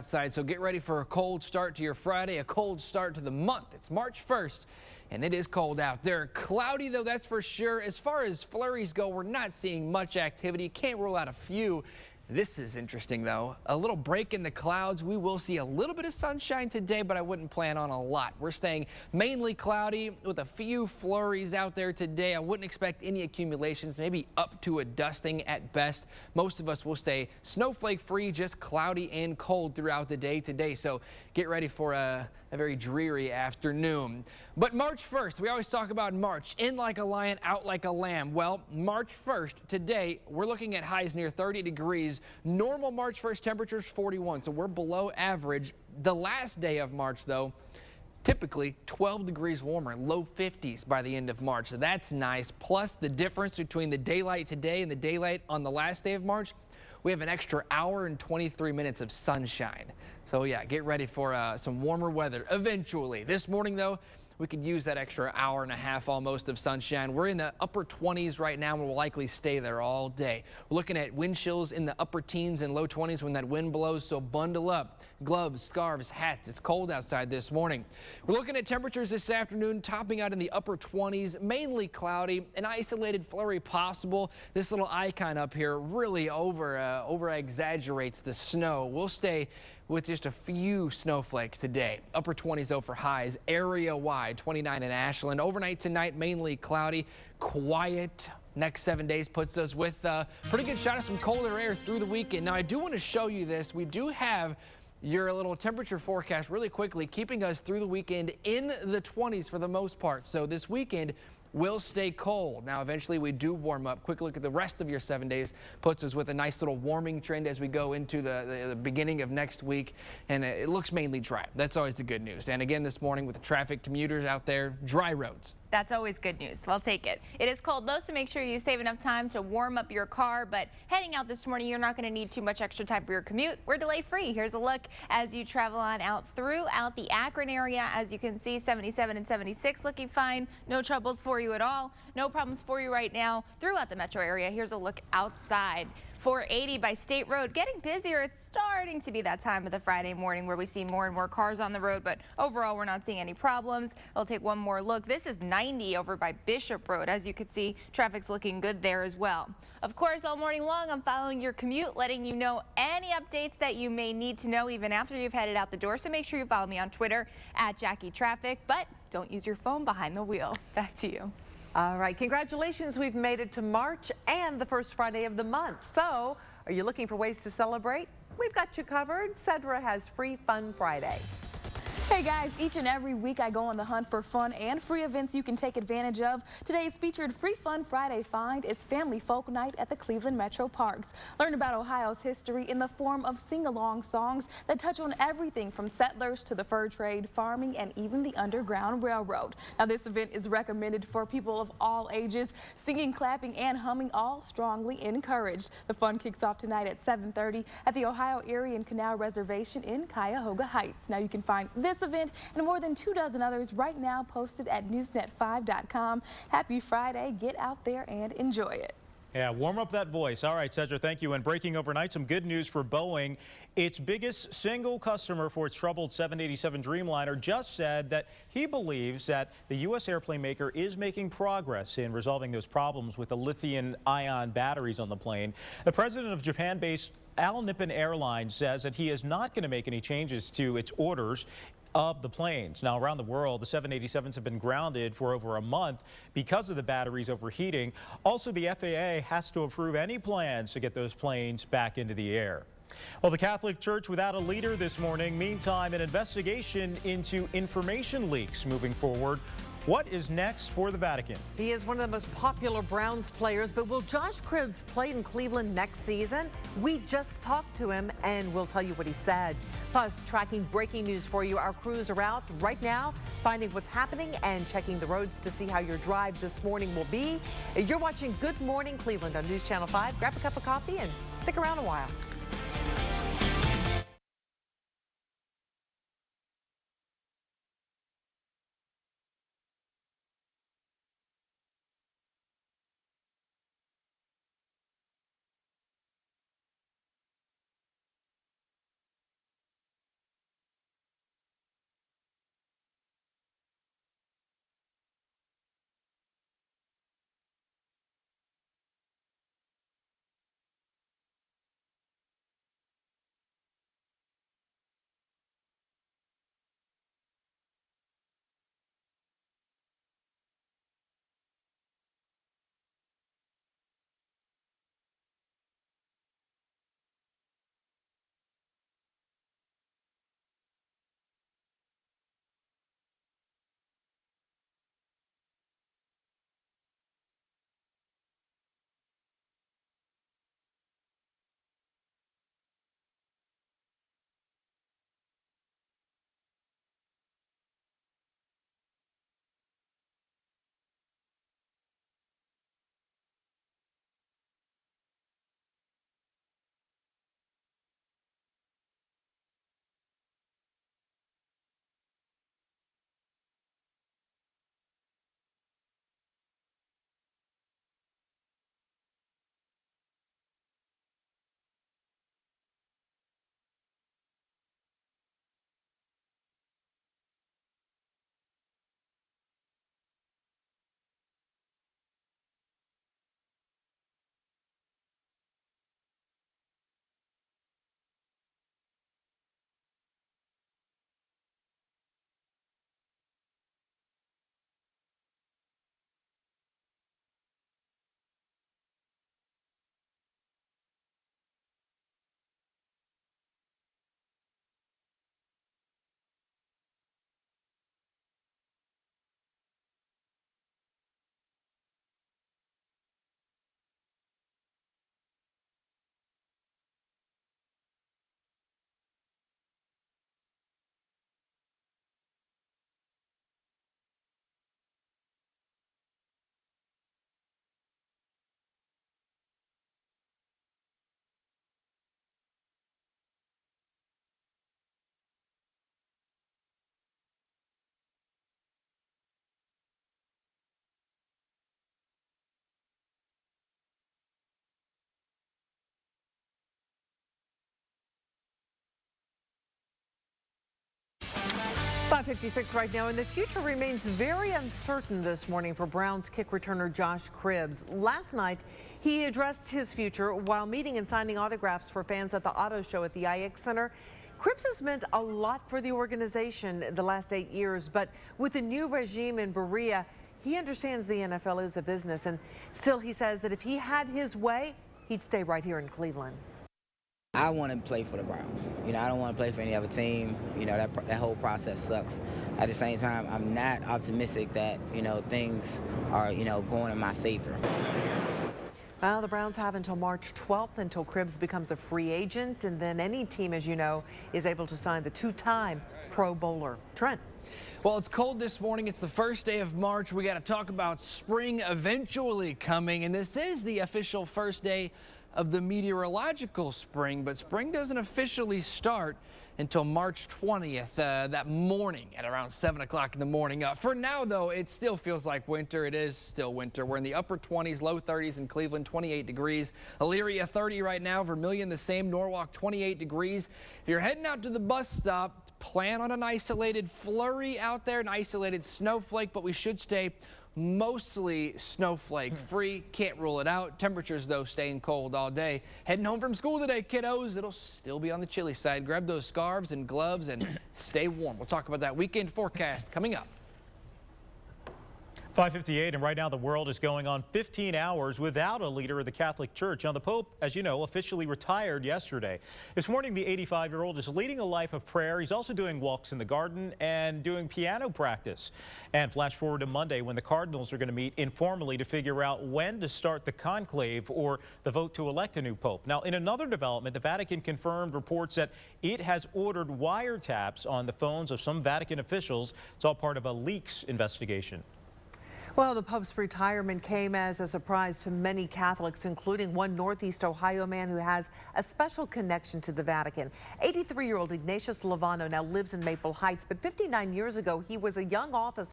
outside, so get ready for a cold start to your Friday, a cold start to the month. It's March 1st, and it is cold out there. Cloudy, though, that's for sure. As far as flurries go, we're not seeing much activity. Can't rule out a few. This is interesting, though. A little break in the clouds. We will see a little bit of sunshine today, but I wouldn't plan on a lot. We're staying mainly cloudy with a few flurries out there today. I wouldn't expect any accumulations, maybe up to a dusting at best. Most of us will stay snowflake free, just cloudy and cold throughout the day today. So get ready for a very dreary afternoon. But March 1st, we always talk about March, in like a lion, out like a lamb. Well, March 1st, today, we're looking at highs near 30 degrees. Normal March 1st temperatures 41, so we're below average. The last day of March, though, typically 12 degrees warmer, low 50s by the end of March. So that's nice. Plus the difference between the daylight today and the daylight on the last day of March, we have an extra hour and 23 minutes of sunshine. So yeah, get ready for some warmer weather eventually. This morning, though, we could use that extra hour and a half almost of sunshine. We're in the upper 20s right now and we'll likely stay there all day. We're looking at wind chills in the upper teens and low 20s when that wind blows, so bundle up. Gloves, scarves, hats. It's cold outside this morning. We're looking at temperatures this afternoon topping out in the upper 20s, mainly cloudy, an isolated flurry possible. This little icon up here really over exaggerates the snow. We'll stay with just a few snowflakes today. Upper 20s though for highs area wide, 29 in Ashland. Overnight tonight, mainly cloudy, quiet. Next 7 days puts us with a pretty good shot of some colder air through the weekend. Now I do want to show you this. We do have your little temperature forecast really quickly, keeping us through the weekend in the 20s for the most part. So this weekend will stay cold. Now, eventually we do warm up. Quick look at the rest of your 7 days puts us with a nice little warming trend as we go into the beginning of next week. And it looks mainly dry. That's always the good news. And again, this morning with the traffic, commuters out there, dry roads. That's always good news. Well, take it. It is cold though, so make sure you save enough time to warm up your car. But heading out this morning, you're not going to need too much extra time for your commute. We're delay free. Here's a look as you travel on out throughout the Akron area. As you can see, 77 and 76 looking fine. No troubles for you at all. No problems for you right now throughout the metro area. Here's a look outside. 480 by State Road getting busier. It's starting to be that time of the Friday morning where we see more and more cars on the road, but overall we're not seeing any problems. I'll take one more look. This is 90 over by Bishop Road. As you can see, traffic's looking good there as well. Of course, all morning long I'm following your commute, letting you know any updates that you may need to know even after you've headed out the door. So make sure you follow me on Twitter at Jackie Traffic, but don't use your phone behind the wheel. Back to you. All right, congratulations. We've made it to March and the first Friday of the month. So, are you looking for ways to celebrate? We've got you covered. Cedra has Free Fun Friday. Hey guys, each and every week I go on the hunt for fun and free events you can take advantage of. Today's featured Free Fun Friday find is Family Folk Night at the Cleveland Metro Parks. Learn about Ohio's history in the form of sing-along songs that touch on everything from settlers to the fur trade, farming, and even the Underground Railroad. Now this event is recommended for people of all ages. Singing, clapping, and humming all strongly encouraged. The fun kicks off tonight at 7:30 at the Ohio Erie and Canal Reservation in Cuyahoga Heights. Now you can find this event and more than 24 others right now posted at newsnet5.com. Happy Friday. Get out there and enjoy it. Yeah, warm up that voice. All right, Cedra, thank you. And breaking overnight, some good news for Boeing. Its biggest single customer for its troubled 787 Dreamliner just said that he believes that the U.S. airplane maker is making progress in resolving those problems with the lithium-ion batteries on the plane. The president of Japan-based All Nippon Airlines says that he is not going to make any changes to its orders of the planes. Now, around the world, the 787s have been grounded for over a month because of the batteries overheating. Also, the FAA has to approve any plans to get those planes back into the air. Well, the Catholic Church without a leader this morning. Meantime, an investigation into information leaks moving forward. What is next for the Vatican? He is one of the most popular Browns players, but will Josh Cribbs play in Cleveland next season? We just talked to him, and we'll tell you what he said. Plus, tracking breaking news for you. Our crews are out right now, finding what's happening and checking the roads to see how your drive this morning will be. You're watching Good Morning Cleveland on News Channel 5. Grab a cup of coffee and stick around a while. 5:56 right now, and the future remains very uncertain this morning for Browns kick returner Josh Cribbs. Last night, he addressed his future while meeting and signing autographs for fans at the auto show at the IX Center. Cribbs has meant a lot for the organization the last 8 years, but with the new regime in Berea, he understands the NFL is a business, and still he says that if he had his way, he'd stay right here in Cleveland. I want to play for the Browns. I don't want to play for any other team. That whole process sucks. At the same time, I'm not optimistic that, things are, going in my favor. Well, the Browns have until March 12th until Cribbs becomes a free agent, and then any team, as you know, is able to sign the two-time Pro Bowler. Trent. Well, it's cold this morning. It's the first day of March. We got to talk about spring eventually coming, and this is the official first day of the meteorological spring, but spring doesn't officially start until March 20th, that morning at around 7 o'clock in the morning. For now, though, it still feels like winter. It is still winter. We're in the upper 20s, low 30s in Cleveland, 28 degrees. Elyria 30 right now, Vermilion the same, Norwalk 28 degrees. If you're heading out to the bus stop, plan on an isolated flurry out there, an isolated snowflake, but we should stay mostly snowflake free. Can't rule it out. Temperatures, though, staying cold all day. Heading home from school today, kiddos. It'll still be on the chilly side. Grab those scarves and gloves and stay warm. We'll talk about that weekend forecast coming up. 5:58, and right now the world is going on 15 hours without a leader of the Catholic Church. Now, the Pope, as you know, officially retired yesterday. This morning, the 85-year-old is leading a life of prayer. He's also doing walks in the garden and doing piano practice. And flash forward to Monday when the Cardinals are going to meet informally to figure out when to start the conclave or the vote to elect a new pope. Now, in another development, the Vatican confirmed reports that it has ordered wiretaps on the phones of some Vatican officials. It's all part of a leaks investigation. Well, the Pope's retirement came as a surprise to many Catholics, including one Northeast Ohio man who has a special connection to the Vatican. 83-year-old Ignatius Lovano now lives in Maple Heights, but 59 years ago, he was a young officer